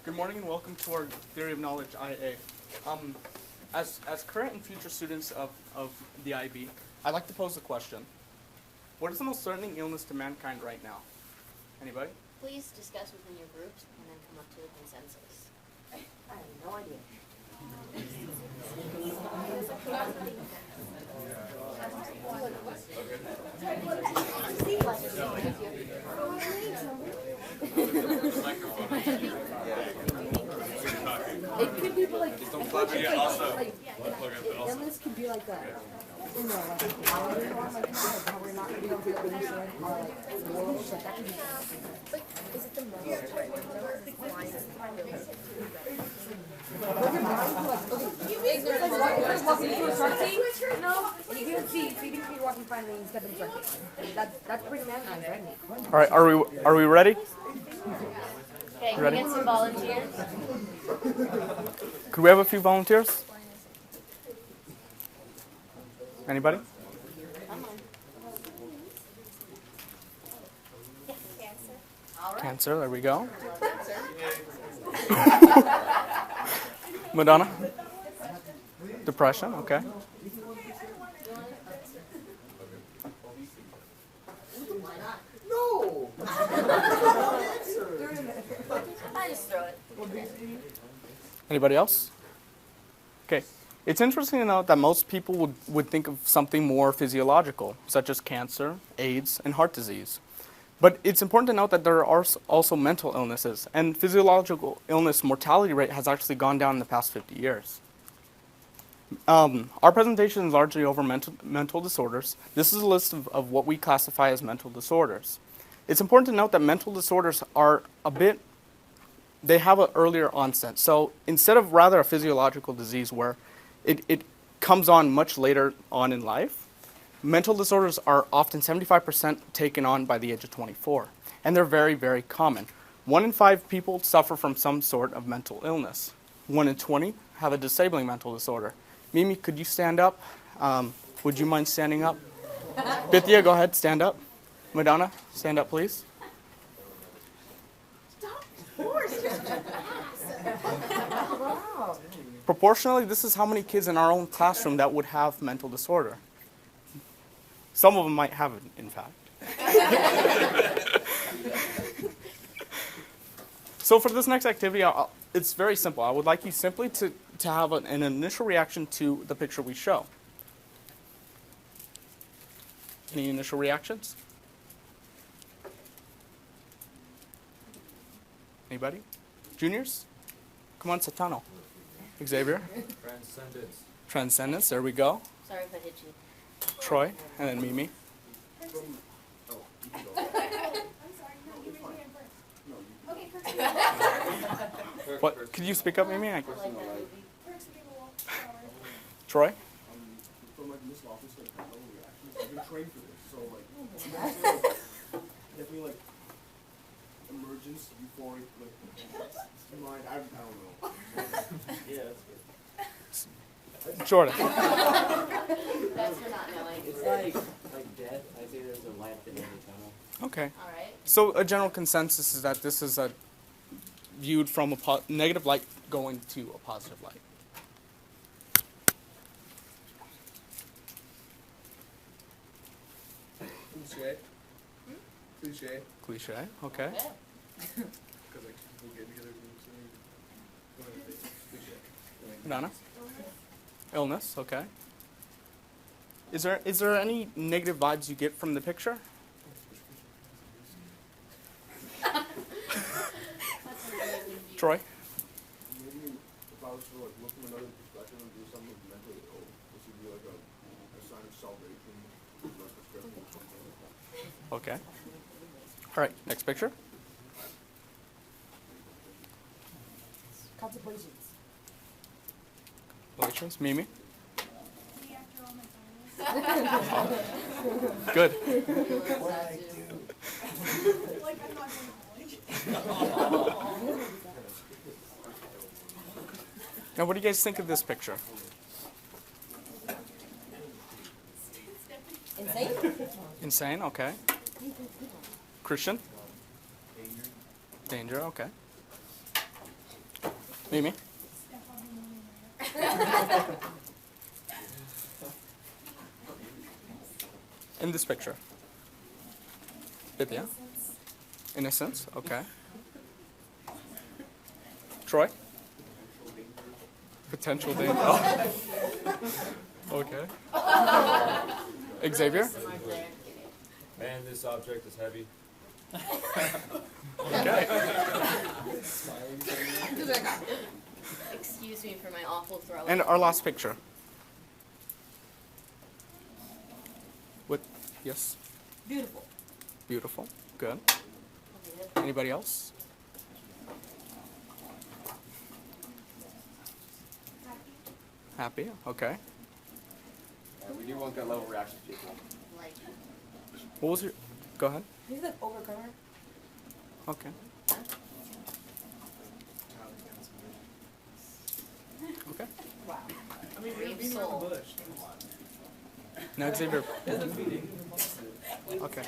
Good morning and welcome to our Theory of Knowledge IA. As current and future students of the IB, I'd like to pose a question. What is the most threatening illness to mankind right now? Anybody? Please discuss within your groups and then come up to a consensus. I have no idea. It could be like, illness could be like a, like a violent one, like how we're not going to be able to understand how like worlds, like that could be. But is it the most threatening That's pretty mankind, right? All right, are we ready? Okay, can Ready? we get some volunteers? Could we have a few volunteers? Anybody? Cancer, there we go. Madonna? Depression, okay. No! I just throw it. Anybody else? Okay. It's interesting to note that most people would think of something more physiological, such as cancer, AIDS, and heart disease. But it's important to note that there are also mental illnesses, and physiological illness mortality rate has actually gone down in the past 50 years. Our presentation is largely over mental disorders. This is a list of what we classify as mental disorders. It's important to note that mental disorders are they have an earlier onset. So instead of rather a physiological disease where it comes on much later on in life, mental disorders are often 75% taken on by the age of 24. And they're very, very common. 1 in 5 people suffer from some sort of mental illness. 1 in 20 have a disabling mental disorder. Mimi, could you stand up? Would you mind standing up? Bithia, go ahead, stand up. Madonna, stand up, please. Proportionally, this is how many kids in our own classroom that would have mental disorder. Some of them might have it, in fact. So for this next activity, it's very simple. I would like you simply to have an initial reaction to the picture we show. Any initial reactions? Anybody? Juniors? Come on, Satano. Xavier? Transcendence. Transcendence, there we go. Sorry if I hit you. Troy, and then Mimi. What? Could you speak up, Mimi? Troy? From like this office, like mental reactions. I've been trained for this, so like definitely like emergence, euphoric, like mind. I don't know. Yeah, that's good. Jordan. That's for not knowing. It's like death. I say there's a light at the end of the tunnel. Okay. All right. So a general consensus is that this is viewed from a negative light going to a positive light. Cliche. Cliche. Cliche, okay. Good. Because like people get together and say, cliche. Nana? Illness, okay. Is there any negative vibes you get from the picture? Troy? Maybe if I was to like look from another perspective and do something mentally ill, this would be like a sign of salvation, like a spiritual or something like that. Okay. All right, next picture. Contemplations. Relations, Mimi? Good. Now, what do you guys think of this picture? Insane? Insane, okay. Christian? Danger, okay. Mimi? In this picture. Vidya? Innocence, okay. Troy? Potential danger. Oh. Okay. Xavier? Man, this object is heavy. Okay. Excuse me for my awful throw. And our last picture. What? Yes. Beautiful. Beautiful. Good. Anybody else? Happy. Okay. We do want gut level reaction people. Like, What was your? Go ahead. He's like overcomer. Okay. Okay. Wow. brave soul. Now Xavier. Okay.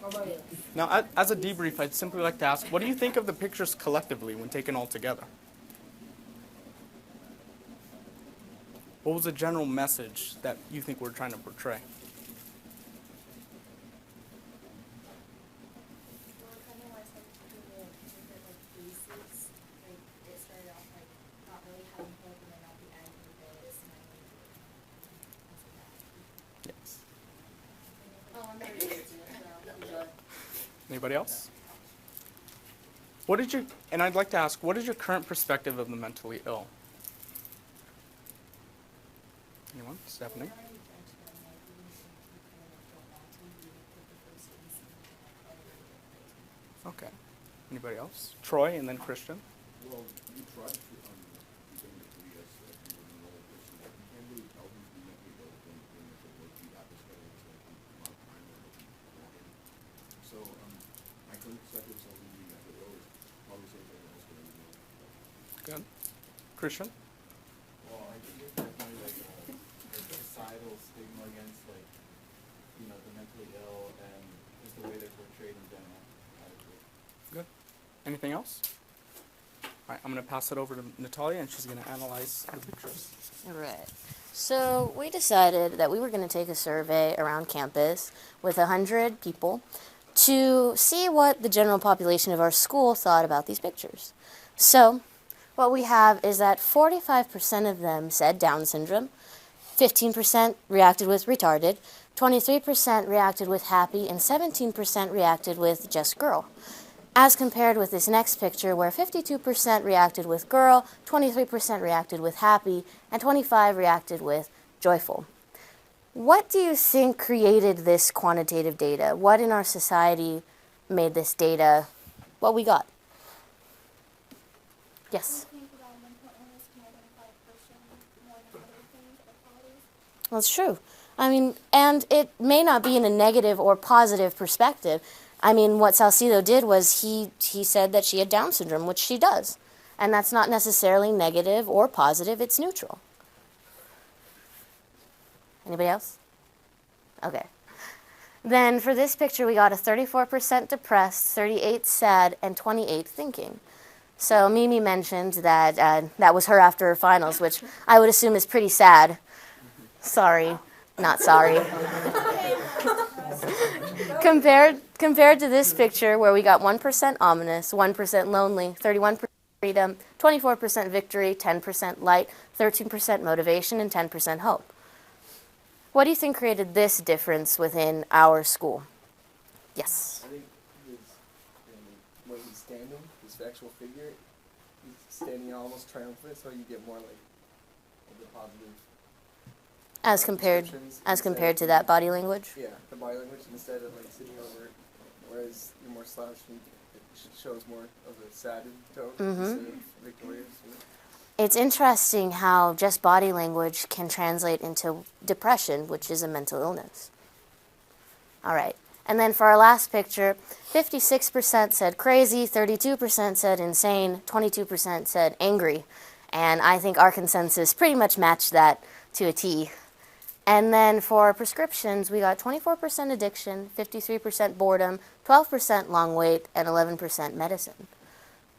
How about you? Now, as a debrief, I'd simply like to ask, what do you think of the pictures collectively when taken all together? What was the general message that you think we're trying to portray? Well, it kind of was like the different like phases. Like it started off like not really having hope, and then at the end we really smiling. Yes. Oh, I'm very good to it, so enjoy. Anybody else? What did you, and I'd like to ask, what is your current perspective of the mentally ill? Anyone? Stephanie? Okay. Anybody else? Troy and then Christian? Well, you tried to, present it to me as if you were an old person, but you can't really tell who's mentally ill when it's a working atmosphere, it's like a lot of time or walking. So, my current perspective of someone being mentally ill is probably the same thing else going on. Good. Christian? Well, I think there's definitely like a societal stigma against like, you know, the mentally ill and just the way they're portrayed in general. I agree. Good. Anything else? All right, I'm going to pass it over to Natalia, and she's going to analyze the pictures. All right. So we decided that we were going to take a survey around campus with 100 people to see what the general population of our school thought about these pictures. So what we have is that 45% of them said Down syndrome, 15% reacted with retarded, 23% reacted with happy, and 17% reacted with just girl. As compared with this next picture where 52% reacted with girl, 23% reacted with happy, and 25% reacted with joyful. What do you think created this quantitative data? What in our society made this data what we got? Yes? I think that mental illness can identify a person more than other things or qualities. Well, it's true. I mean, and it may not be in a negative or positive perspective. I mean, what Salcido did was he said that she had Down syndrome, which she does. And that's not necessarily negative or positive, it's neutral. Anybody else? Okay. Then for this picture, we got a 34% depressed, 38% sad, and 28% thinking. So Mimi mentioned that that was her after her finals, which I would assume is pretty sad. Sorry, not sorry. Compared to this picture where we got 1% ominous, 1% lonely, 31% freedom, 24% victory, 10% light, 13% motivation, and 10% hope. What do you think created this difference within our school? Yes. I think his, when he's standing, his actual figure, he's standing almost triumphant, so you get more like the positive. As compared to that body language? Yeah, the body language instead of like sitting over, whereas you're more slouched and it shows more of a sad tone instead of victorious. It's interesting how just body language can translate into depression, which is a mental illness. All right. And then for our last picture, 56% said crazy, 32% said insane, 22% said angry. And I think our consensus pretty much matched that to a T. And then for prescriptions, we got 24% addiction, 53% boredom, 12% long wait, and 11% medicine.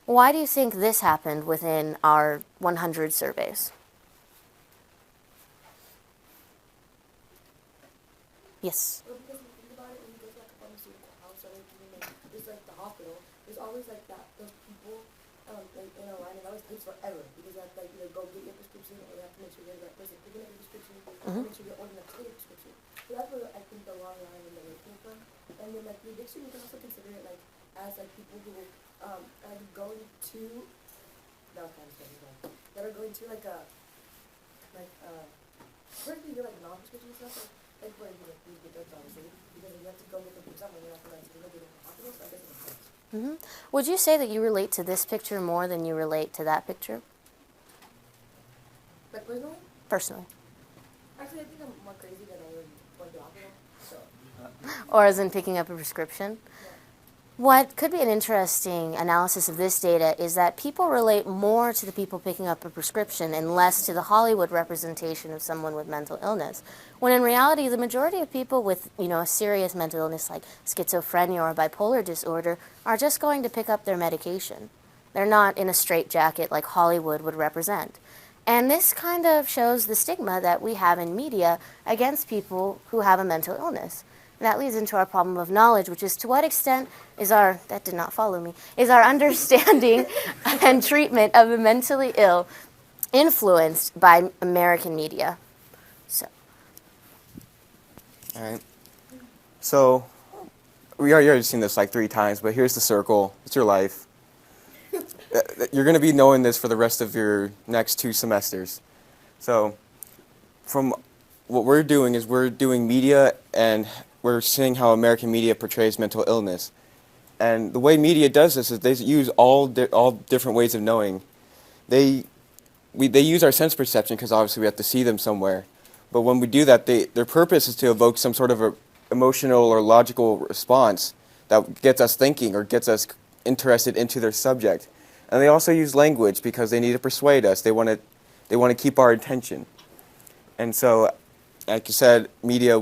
Why do you think this happened within our 100 surveys? Yes. Well, because if you think about it, when you go to like a pharmaceutical house or like even like just like the hospital, there's always like that those people like in a line, and it always takes forever because you have to like either go get your prescription or you have to make sure you're the right person picking up your prescription, you have to make sure you're old enough to get your prescription. So that's where I think the long line and the wait came from. And then like the addiction, you can also consider it like as like people who are going to that kind of stuff as well. That are going to like first you get like non-prescription stuff like where you get drugs obviously because you have to go get them from somewhere. You have to like go get them from hospitals. So I guess it makes sense. Would you say that you relate to this picture more than you relate to that picture? Like personally, Personally. actually I think I'm more crazy than I am going to the hospital. So Or as in picking up a prescription? What could be an interesting analysis of this data is that people relate more to the people picking up a prescription and less to the Hollywood representation of someone with mental illness. When in reality, the majority of people with, a serious mental illness like schizophrenia or bipolar disorder are just going to pick up their medication. They're not in a straitjacket like Hollywood would represent. And this kind of shows the stigma that we have in media against people who have a mental illness. And that leads into our problem of knowledge, which is to what extent is our, that did not follow me, is our understanding and treatment of the mentally ill influenced by American media. So, All right. So we already seen this like 3 times, but here's the circle. It's your life. You're going to be knowing this for the rest of your next 2 semesters. So from what we're doing is we're doing media, and we're seeing how American media portrays mental illness. And the way media does this is they use all different ways of knowing. They use our sense perception because obviously we have to see them somewhere. But when we do that, their purpose is to evoke some sort of a emotional or logical response that gets us thinking or gets us interested into their subject. And they also use language because they need to persuade us. They want to keep our attention. And so, like you said, media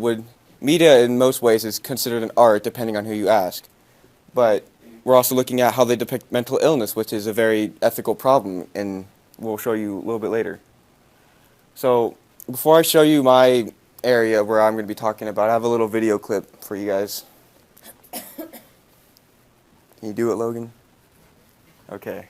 in most ways is considered an art depending on who you ask. But we're also looking at how they depict mental illness, which is a very ethical problem, and we'll show you a little bit later. So before I show you my area where I'm going to be talking about, I have a little video clip for you guys. Can you do it, Logan? Okay.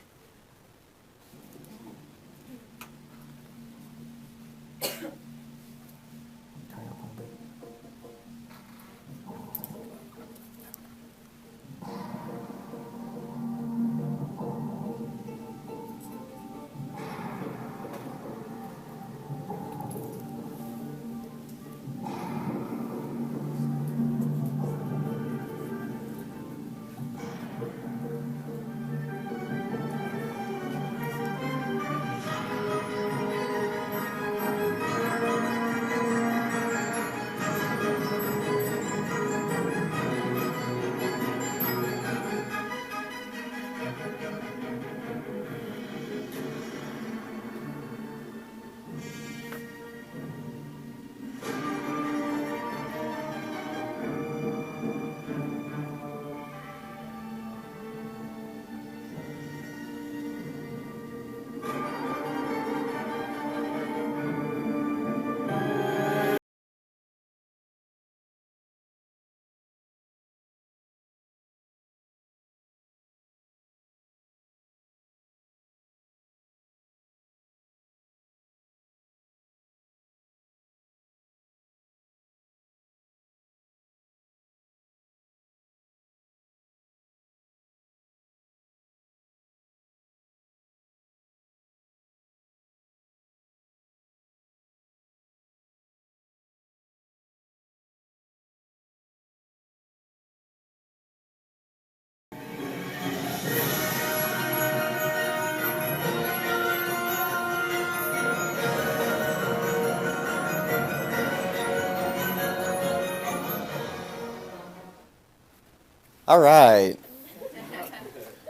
All right.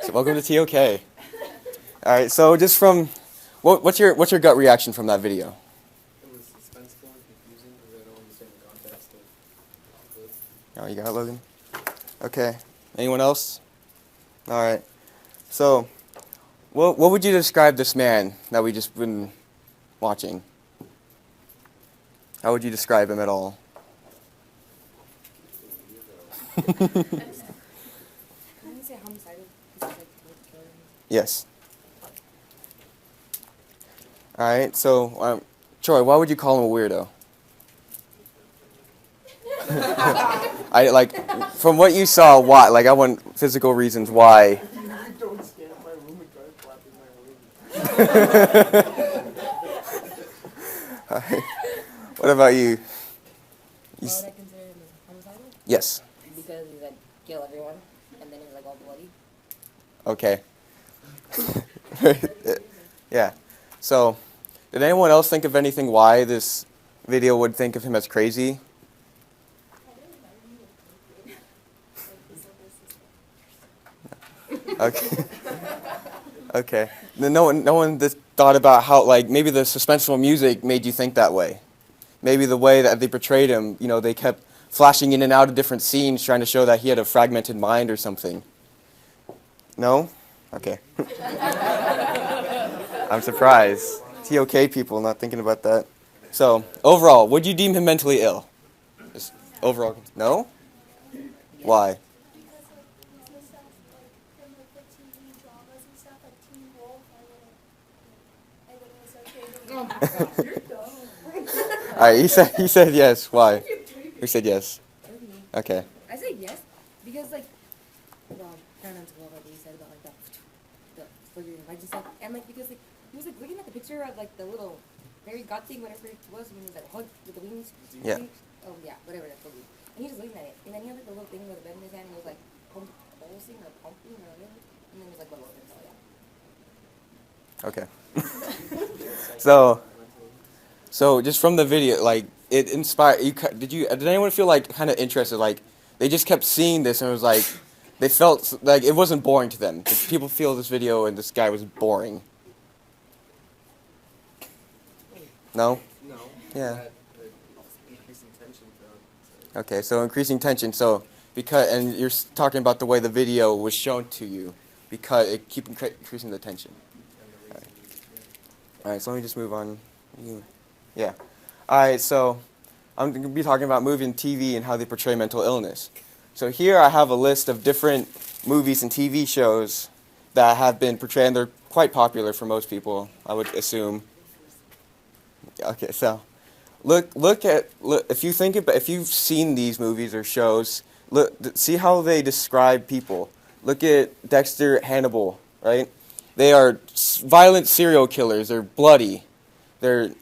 So welcome to TOK. All right. So just from what's your gut reaction from that video? It was suspenseful and confusing because I don't understand the context of this. Oh, you got it, Logan? Okay. Anyone else? All right. So What would you describe this man that we just been watching? How would you describe him at all? Can you say homicidal? Yes. All right. So, Troy, why would you call him a weirdo? I like from what you saw. Why? Like, I want physical reasons why. Don't scan my room and try to flap in my room. All right. What about you? Why would I consider him homicidal? Yes. Because he's like kill everyone, and then he's like all bloody. Okay. Yeah. So, did anyone else think of anything why this video would think of him as crazy? Okay. Okay. Then no one just thought about how, like, maybe the suspenseful music made you think that way. Maybe the way that they portrayed him, you know, they kept flashing in and out of different scenes trying to show that he had a fragmented mind or something. No? Okay. I'm surprised. TOK people not thinking about that. So, overall, would you deem him mentally ill? Just overall, no? Why? Because like the stuff like from like the TV dramas and stuff like Teen Wolf, I wouldn't associate him. All right, he said yes. Why? Who said yes? Okay. I say yes because like, well, kind of what you said about like the flickering. I just like and like because like he was like looking at the picture of like the little Mary God thing, whatever it was, when he was like hugged with the wings. Yeah. Oh yeah, whatever that's called. And he was looking at it, and then he had like the little thing with the bed in his hand, and he was like pulsing or pumping or whatever, and then he was like, "What?" So yeah. Okay. So just from the video, like it inspired you. Did anyone feel like kind of interested? Like they just kept seeing this and it was like they felt like it wasn't boring to them. Did people feel this video and this guy was boring? No. No. Yeah. That increasing tension throughout. Okay, so increasing tension. So and you're talking about the way the video was shown to you because it keep increasing the tension. All right, so let me just move on. Yeah. All right, so I'm going to be talking about movie and TV and how they portray mental illness. So here I have a list of different movies and TV shows that have been portrayed, and they're quite popular for most people, I would assume. Okay, so if you've seen these movies or shows, see how they describe people. Look at Dexter, Hannibal, right? They are violent serial killers. They're bloody. They're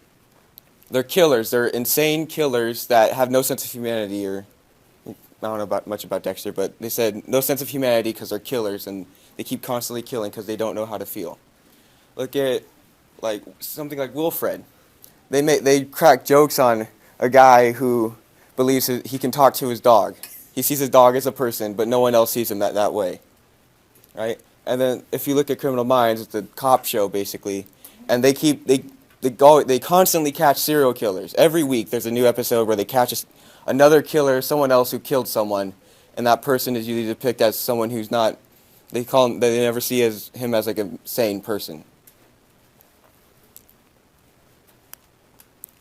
killers. They're insane killers that have no sense of humanity. Or I don't know much about Dexter, but they said no sense of humanity because they're killers and they keep constantly killing because they don't know how to feel. Look at like something like Wilfred. They crack jokes on a guy who believes he can talk to his dog. He sees his dog as a person, but no one else sees him that way, right? And then if you look at Criminal Minds, it's a cop show basically, and they constantly catch serial killers. Every week there's a new episode where they catch another killer, someone else who killed someone, and that person is usually depicted as someone who's not. They never see him as like a sane person.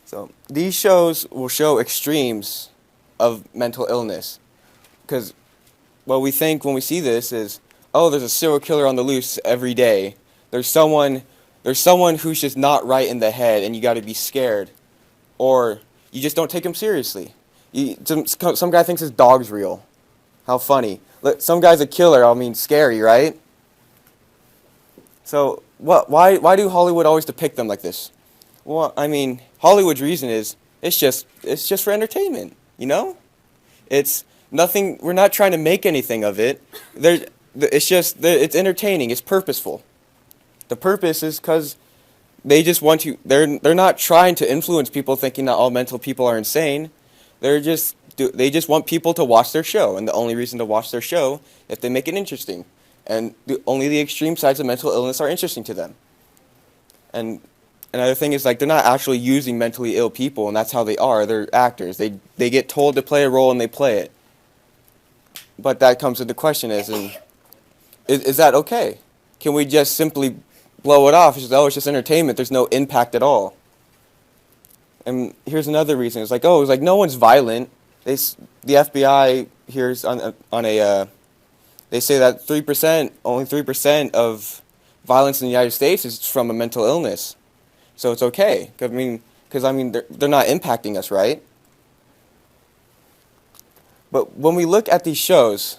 So these shows will show extremes of mental illness, because what we think when we see this is, oh, there's a serial killer on the loose every day. There's someone who's just not right in the head, and you got to be scared, or you just don't take him seriously. Some guy thinks his dog's real. How funny! Some guy's a killer. I mean, scary, right? So why do Hollywood always depict them like this? Well, I mean, Hollywood's reason is it's just for entertainment, you know? It's nothing. We're not trying to make anything of it. It's entertaining. It's purposeful. The purpose is because they just want to. They're not trying to influence people thinking that all mental people are insane. They just want people to watch their show, and the only reason to watch their show is if they make it interesting, and only the extreme sides of mental illness are interesting to them. And another thing is, like, they're not actually using mentally ill people, and that's how they are. They're actors. They get told to play a role, and they play it. But that comes to the question is that okay? Can we just simply blow it off. It's just, oh, it's just entertainment. There's no impact at all. And here's another reason. It's like, oh, it's like no one's violent. The FBI here's on a they say that 3%, only 3% of violence in the United States is from a mental illness. So it's okay. Because they're not impacting us, right? But when we look at these shows,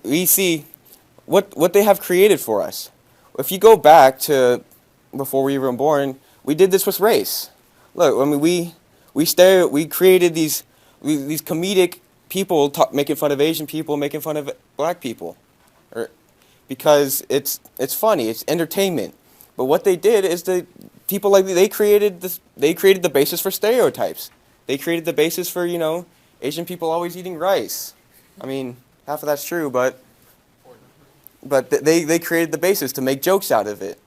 we see what they have created for us. If you go back to before we were born, we did this with race. Look, I mean, we created these comedic people making fun of Asian people, making fun of black people, because it's funny, it's entertainment. But what they did is they created the basis for stereotypes. They created the basis for Asian people always eating rice. I mean, half of that's true, but they created the basis to make jokes out of it.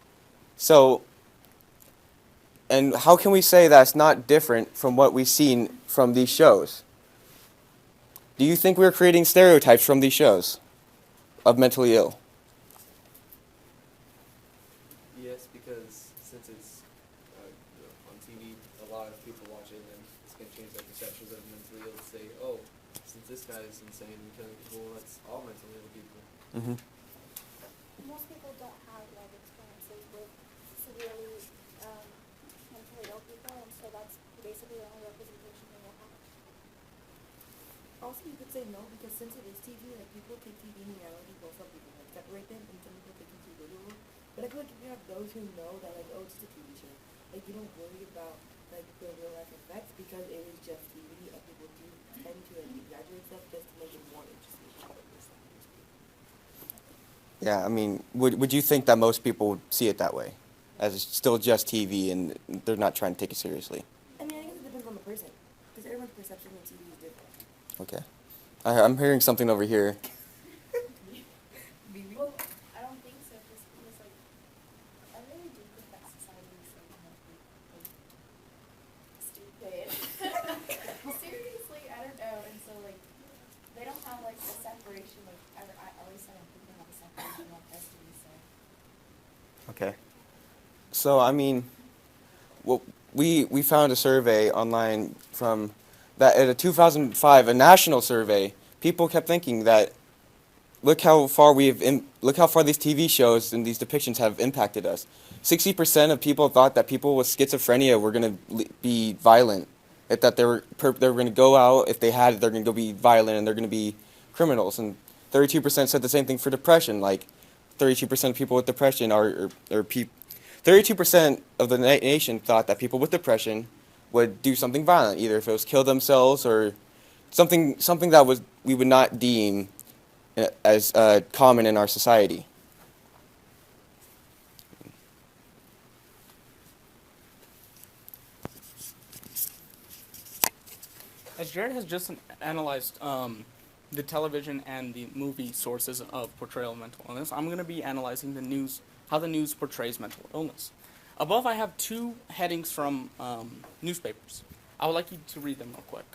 So, and how can we say that's not different from what we've seen from these shows? Do you think we're creating stereotypes from these shows of mentally ill? Yes, because since it's on TV, a lot of people watch it, and it's going to change their perceptions of mentally ill. Say, oh, since this guy is insane and killing people, that's all mentally ill people. Mm-hmm. Most people don't have like experiences with severely mentally ill people, and so that's basically the only representation they will have. Also, you could say no because since it is TV, like people take TV and reality, well, some people like separate them, and some people take them too literal. But I feel like if you have those who know that like, oh, it's just a TV show, like you don't worry about like the real life effects because it is just TV, and people do tend to like exaggerate stuff just to make it more interesting. Yeah, I mean, would you think that most people see it that way, as it's still just TV and they're not trying to take it seriously? I mean, I guess it depends on the person because everyone's perception of TV is different. Okay, I'm hearing something over here. Well, I don't think so, just because like I really do think that society is like stupid. Seriously, I don't know, and so like they don't have like a separation. Like at least I don't think they have a separation like custody. So. Okay. So, I mean, well, we found a survey online from that at a 2005, a national survey. People kept thinking that look how far these TV shows and these depictions have impacted us. 60% of people thought that people with schizophrenia were going to be violent. That they were going to go out, if they had it, they're going to go be violent and they're going to be criminals. And 32% said the same thing for depression. Like 32% of people with depression 32% of the nation thought that people with depression would do something violent, either if it was kill themselves or something that we would not deem as common in our society. As Jared has just analyzed the television and the movie sources of portrayal of mental illness, I'm going to be analyzing the news, how the news portrays mental illness. Above, I have two headings from newspapers. I would like you to read them real quick.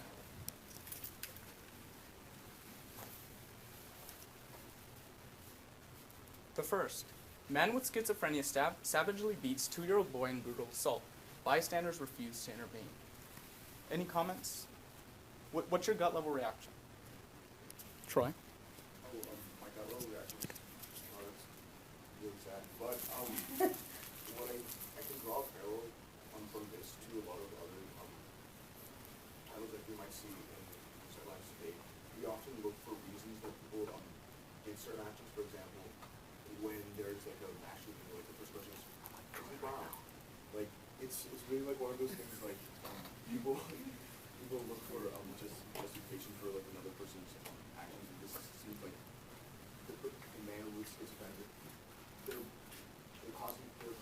The first, man with schizophrenia savagely beats 2-year-old boy in brutal assault. Bystanders refuse to intervene. Any comments? What's your gut level reaction? Troy? My gut level reaction. Oh, that's really sad. But what I can draw a parallel from this to a lot of other titles that we might see in headlines today. We often look for reasons that people take certain actions. For example, when there's like a mass shooting, like the first question is bomb? Like it's really like one of those things like people look for just justification for like another person's actions. And this seems like the man with schizophrenia, they're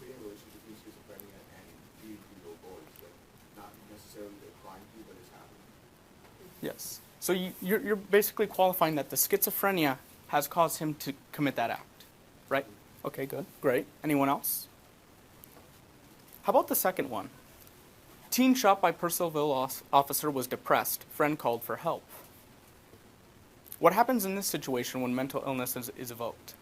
creating a relationship between schizophrenia and these little boys, like not necessarily a crime to, but it's happening. Yes. So you're basically qualifying that the schizophrenia has caused him to commit that act, right? Okay, good, great. Anyone else? How about the second one? Teen shot by Purcellville officer was depressed. Friend called for help. What happens in this situation when mental illness is evoked?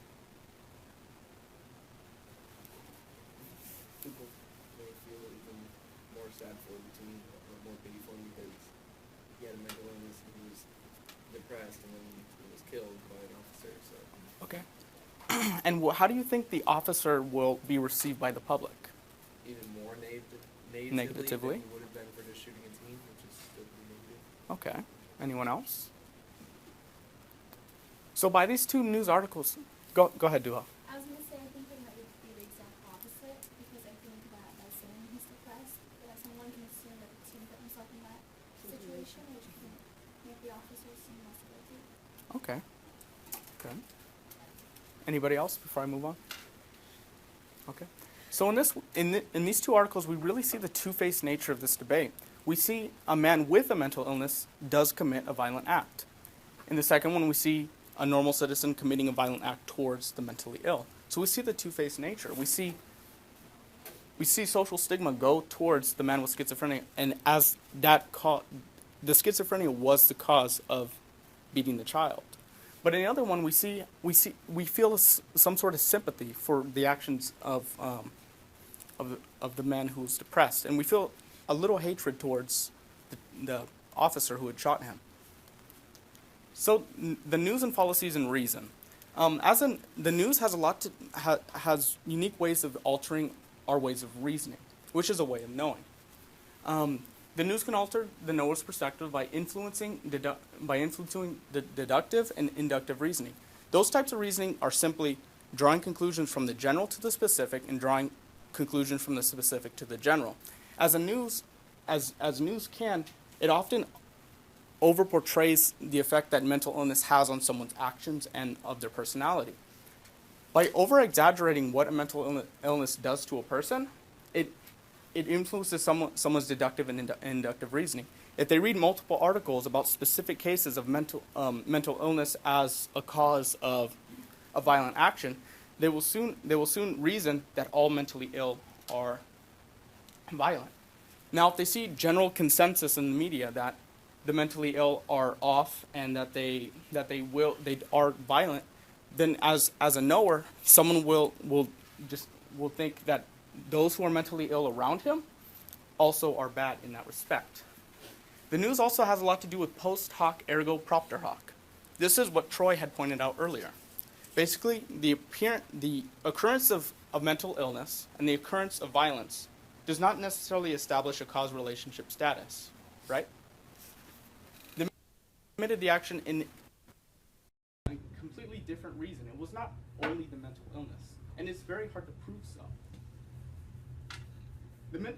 sad for him to me, or more pity for him because he had a mental illness and he was depressed and then he was killed by an officer. So Okay. And how do you think the officer will be received by the public? even more Negatively? negatively than he would have been for just shooting a teen, which is still pretty negative. Okay. Anyone else? So by these two news articles, go ahead, Dua. I was gonna say, I think it might be the exact opposite, because I think that by saying he's depressed, that someone can assume that the teen put himself in that situation, which can make the officers seem less guilty. Okay. Good. Anybody else before I move on? Okay. So in these two articles, we really see the two-faced nature of this debate. We see a man with a mental illness does commit a violent act. In the second one, we see a normal citizen committing a violent act towards the mentally ill. So we see the two-faced nature. We see social stigma go towards the man with schizophrenia, and as the schizophrenia was the cause of beating the child. But in the other one, we feel some sort of sympathy for the actions of the man who's depressed, and we feel a little hatred towards the officer who had shot him. So the news and policies and reason. The news has has unique ways of altering our ways of reasoning, which is a way of knowing. The news can alter the knower's perspective by influencing the deductive and inductive reasoning. Those types of reasoning are simply drawing conclusions from the general to the specific and drawing conclusions from the specific to the general. As news can, it often overportrays the effect that mental illness has on someone's actions and of their personality. By over-exaggerating what a mental illness does to a person, it influences someone's deductive and inductive reasoning. If they read multiple articles about specific cases of mental illness as a cause of a violent action, they will soon reason that all mentally ill are violent. Now, if they see general consensus in the media that the mentally ill are off and that they are violent, then as a knower, someone will think that those who are mentally ill around him also are bad in that respect. The news also has a lot to do with post hoc ergo propter hoc. This is what Troy had pointed out earlier. Basically, the occurrence of mental illness and the occurrence of violence does not necessarily establish a cause relationship status, right? The man committed the action in a completely different reason. It was not only the mental illness, and it's very hard to prove so.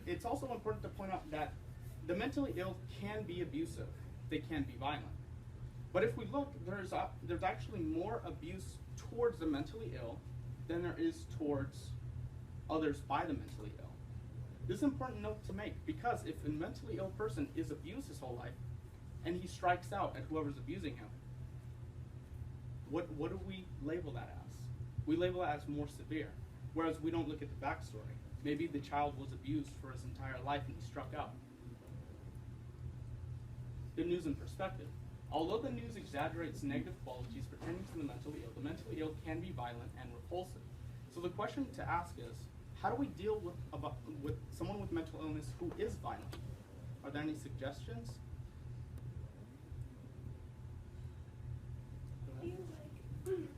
It's also important to point out that the mentally ill can be abusive. They can be violent. But if we look, there's actually more abuse towards the mentally ill than there is towards others by the mentally ill. This is an important note to make, because if a mentally ill person is abused his whole life and he strikes out at whoever's abusing him, what do we label that as? We label it as more severe, whereas we don't look at the backstory. Maybe the child was abused for his entire life and he struck out. The news in perspective. Although the news exaggerates negative qualities pertaining to the mentally ill can be violent and repulsive. So the question to ask is, how do we deal with someone with mental illness who is violent? Are there any suggestions? I feel like when we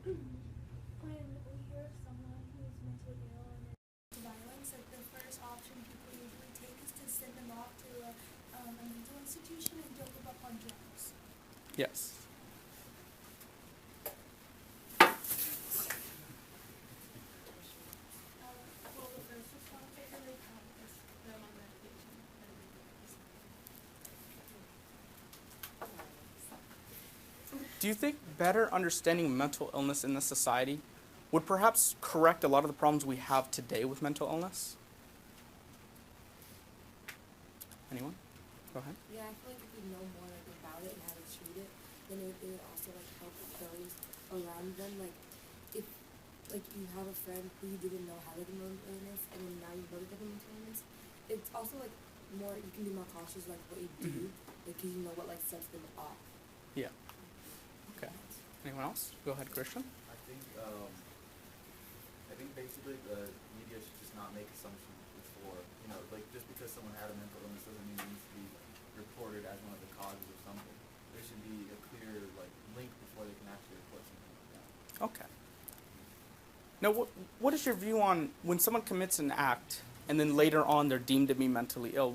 hear of someone who's mentally ill and is violence, like the first option people usually take is to send them off to a mental institution and dope them up on drugs. Yes. Well, the first response I really have is they're on medication. Do you think better understanding mental illness in this society would perhaps correct a lot of the problems we have today with mental illness? Anyone? Go ahead. Yeah, I feel like if we know more about it and how to treat it, then it would also help those around them. If you have a friend who you didn't know had a mental illness, and then now you know they have a mental illness, it's also more, you can be more cautious what you do, because you know what sets them off. Yeah. Okay. Anyone else? Go ahead, Christian. I think basically the media should just not make assumptions before, like just because someone had a mental illness doesn't mean it needs to be reported as one of the causes of something. There should be a clear like link before they can actually report something like that. Okay. Now, what is your view on when someone commits an act and then later on they're deemed to be mentally ill?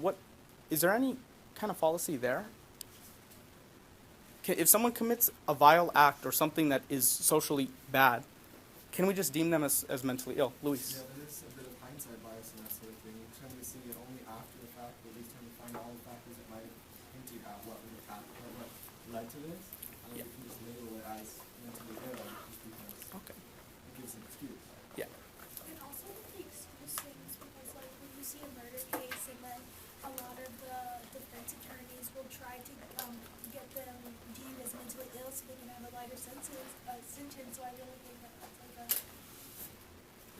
Is there any kind of fallacy there? If someone commits a vile act or something that is socially bad, can we just deem them as mentally ill? Luis? Yeah, there is a bit of hindsight bias and that sort of thing. You tend to see it only after the fact, but at least tend to find all the factors that might have hinted at what would have happened, or what led to this. And Yeah. you can just label it as mentally ill just because Okay. it gives an excuse. Yeah. And also with the excuse things, because like when you see a murder case and then a lot of the defense attorneys will try to get them deemed as mentally ill so they can have a lighter sentence. So I really think that that's like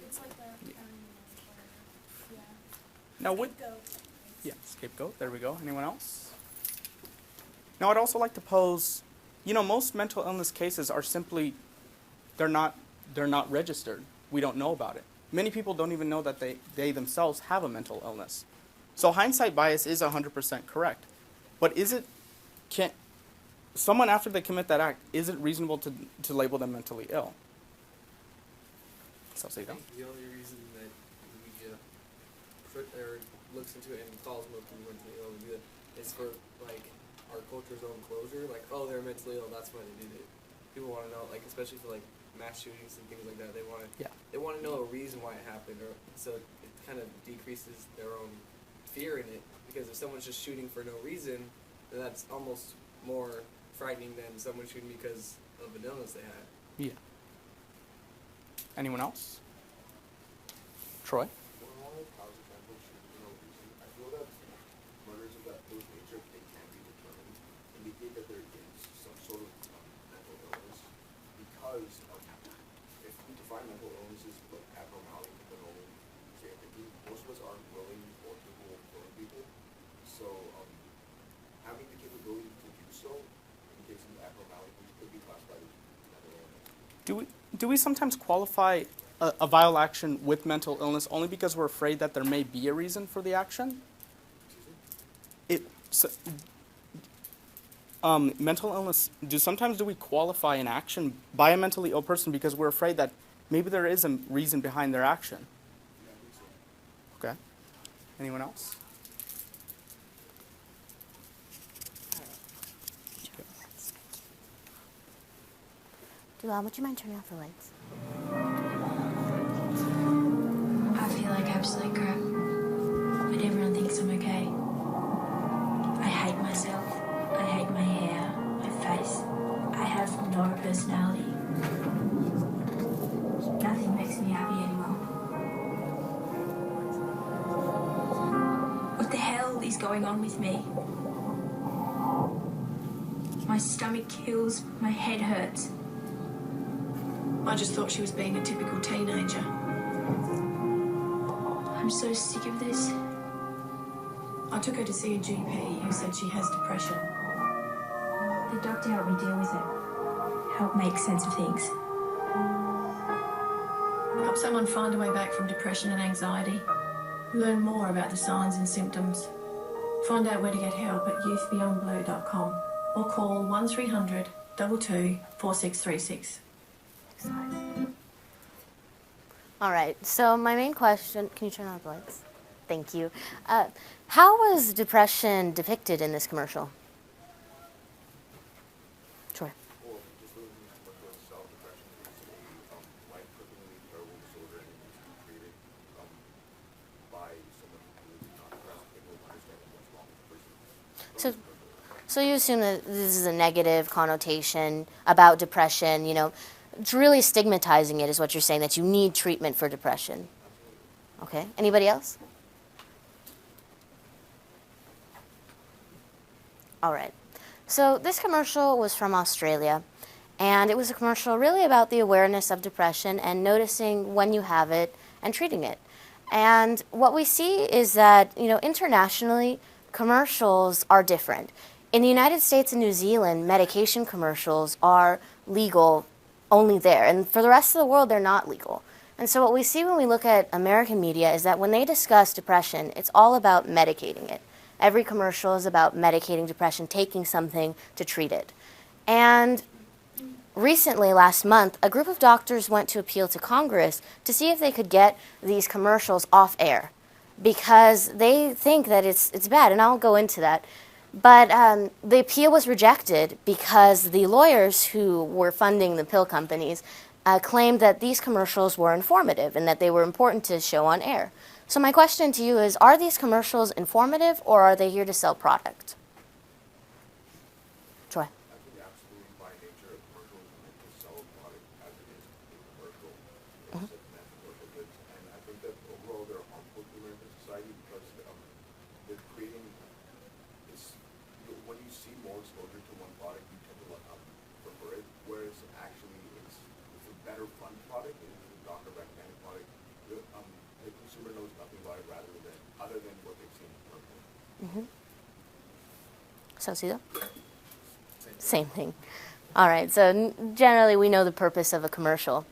it's like a, I don't even know what it is. Yeah. Now, Scapegoat. Yeah, scapegoat. There we go. Anyone else? Now, I'd also like to pose, most mental illness cases are simply, they're not registered. We don't know about it. Many people don't even know that they themselves have a mental illness. So hindsight bias is 100% correct. But can someone after they commit that act, is it reasonable to label them mentally ill? So say I that. think the only reason that the media looks into it and calls most people mentally ill is for like our culture's own closure. Like, oh, they're mentally ill, that's why they did it. People want to know, like, especially for like mass shootings and things like that. They want to know a reason why it happened, or so it kind of decreases their own fear in it. Because if someone's just shooting for no reason, then that's almost more frightening than someone shooting because of an illness they had. Yeah. Anyone else? Troy? When a lot of causes of mental shootings for no reason, I feel that murders of those nature, they can be determined, indicate that there is some sort of mental illness, because if we define mental illnesses like abnormality in the normal way of thinking, most of us aren't willing or capable of killing people. So having the capability to do so in case of abnormality could be classified as mental illness. Do we sometimes qualify a vile action with mental illness only because we're afraid that there may be a reason for the action? Mental illness, sometimes do we qualify an action by a mentally ill person because we're afraid that maybe there is a reason behind their action? Yeah, I think so. Okay. Anyone else? Would you mind turning off the lights? I feel like absolute crap, but everyone thinks I'm okay. I hate myself. I hate my hair, my face. I have no personality. Nothing makes me happy anymore. What the hell is going on with me? My stomach kills, my head hurts. I just thought she was being a typical teenager. I'm so sick of this. I took her to see a GP who said she has depression. The doctor helped me deal with it. Help make sense of things. Help someone find a way back from depression and anxiety. Learn more about the signs and symptoms. Find out where to get help at youthbeyondblue.com or call 1300 22 4636. All right, so my main question, can you turn on the lights? Thank you. How was depression depicted in this commercial? Troy. Well, just living in commercial itself, depression is a life-threateningly terrible disorder, and it needs to be treated by someone who is not depressed, capable of understanding what's wrong with the person. So you assume that this is a negative connotation about depression, it's really stigmatizing it is what you're saying, that you need treatment for depression. Okay, anybody else? All right, so this commercial was from Australia, and it was a commercial really about the awareness of depression and noticing when you have it and treating it. And what we see is that, internationally, commercials are different. In the United States and New Zealand, medication commercials are legal only there. And for the rest of the world, they're not legal. And so what we see when we look at American media is that when they discuss depression, it's all about medicating it. Every commercial is about medicating depression, taking something to treat it. And recently, last month, a group of doctors went to appeal to Congress to see if they could get these commercials off air because they think that it's bad, and I'll go into that. But the appeal was rejected because the lawyers who were funding the pill companies claimed that these commercials were informative and that they were important to show on air. So my question to you is, are these commercials informative or are they here to sell product? Troy. I think absolutely by nature, a commercial is meant to sell a product as it is a commercial. It's meant for commercial goods. And I think that overall they're harmful to American society because they're creating this, when you see more exposure to one product, you tend to prefer it, whereas actually it's a better fun product, it's a doctor recommended product. The consumer knows nothing about it other than what they've seen in commercials. So, Cesar? Same thing. All right, so generally we know the purpose of a commercial.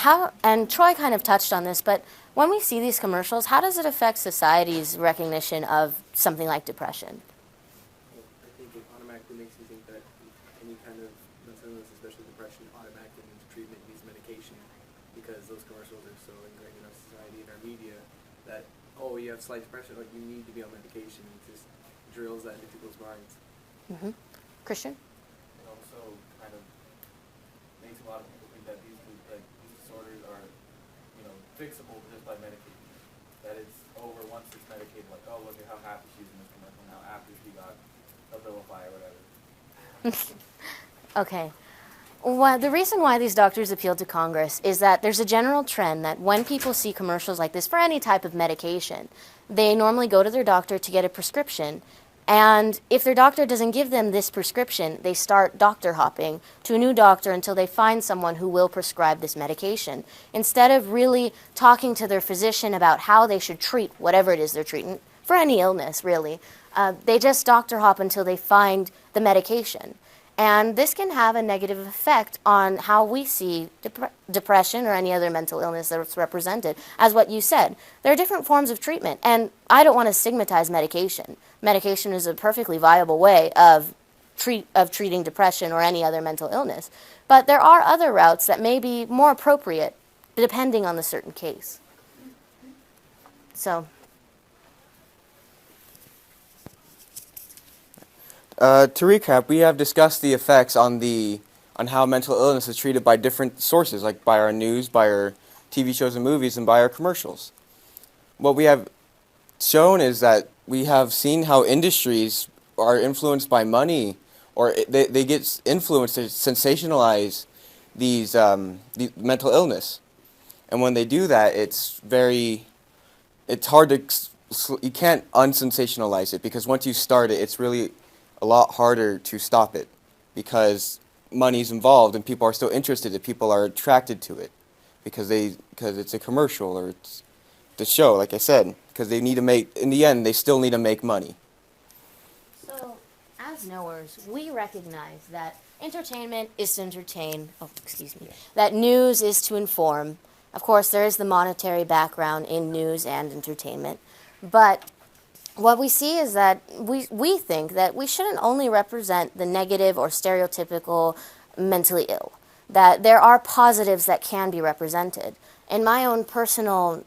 How, and Troy kind of touched on this, but when we see these commercials, how does it affect society's recognition of something like depression? I think it automatically makes you think that any kind of mental illness, especially depression, automatically needs treatment, needs medication, because those commercials are so ingrained in our society and our media that, oh, you have slight depression, like you need to be on medication. It just drills that into people's minds. Christian? It also kind of makes a lot of people think that these disorders are, fixable just by medicating. That it's over once it's medicated, like, oh, look at how happy she's in this commercial now after she got Abilify or whatever. Okay. Well, the reason why these doctors appealed to Congress is that there's a general trend that when people see commercials like this for any type of medication, they normally go to their doctor to get a prescription. And if their doctor doesn't give them this prescription, they start doctor hopping to a new doctor until they find someone who will prescribe this medication. Instead of really talking to their physician about how they should treat whatever it is they're treating, for any illness really, they just doctor hop until they find the medication. And this can have a negative effect on how we see depression or any other mental illness that's represented. As what you said, there are different forms of treatment, and I don't want to stigmatize medication. Medication is a perfectly viable way of treating depression or any other mental illness. But there are other routes that may be more appropriate depending on the certain case. So. To recap, we have discussed the effects on how mental illness is treated by different sources, like by our news, by our TV shows and movies, and by our commercials. What we have shown is that we have seen how industries are influenced by money, or they get influenced to sensationalize the mental illness. And when they do that, it's hard to, you can't unsensationalize it, because once you start it, it's really a lot harder to stop it, because money's involved and people are still interested and people are attracted to it because it's a commercial or it's the show, like I said, because they need to make, in the end, they still need to make money. So, as knowers, we recognize that entertainment is to entertain, that news is to inform. Of course, there is the monetary background in news and entertainment, but what we see is that we think that we shouldn't only represent the negative or stereotypical mentally ill, that there are positives that can be represented. In my own personal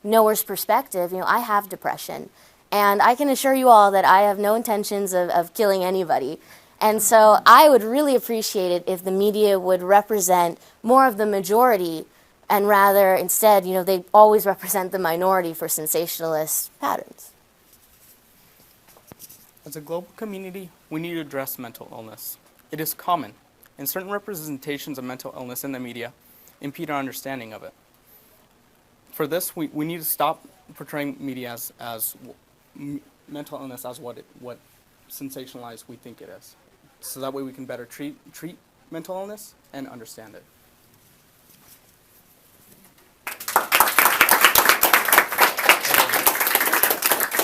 knower's perspective, I have depression, and I can assure you all that I have no intentions of killing anybody. And so I would really appreciate it if the media would represent more of the majority, and rather instead, they always represent the minority for sensationalist patterns. As a global community, we need to address mental illness. It is common, and certain representations of mental illness in the media impede our understanding of it. For this, we need to stop portraying media as mental illness as what sensationalized we think it is. So that way we can better treat mental illness and understand it.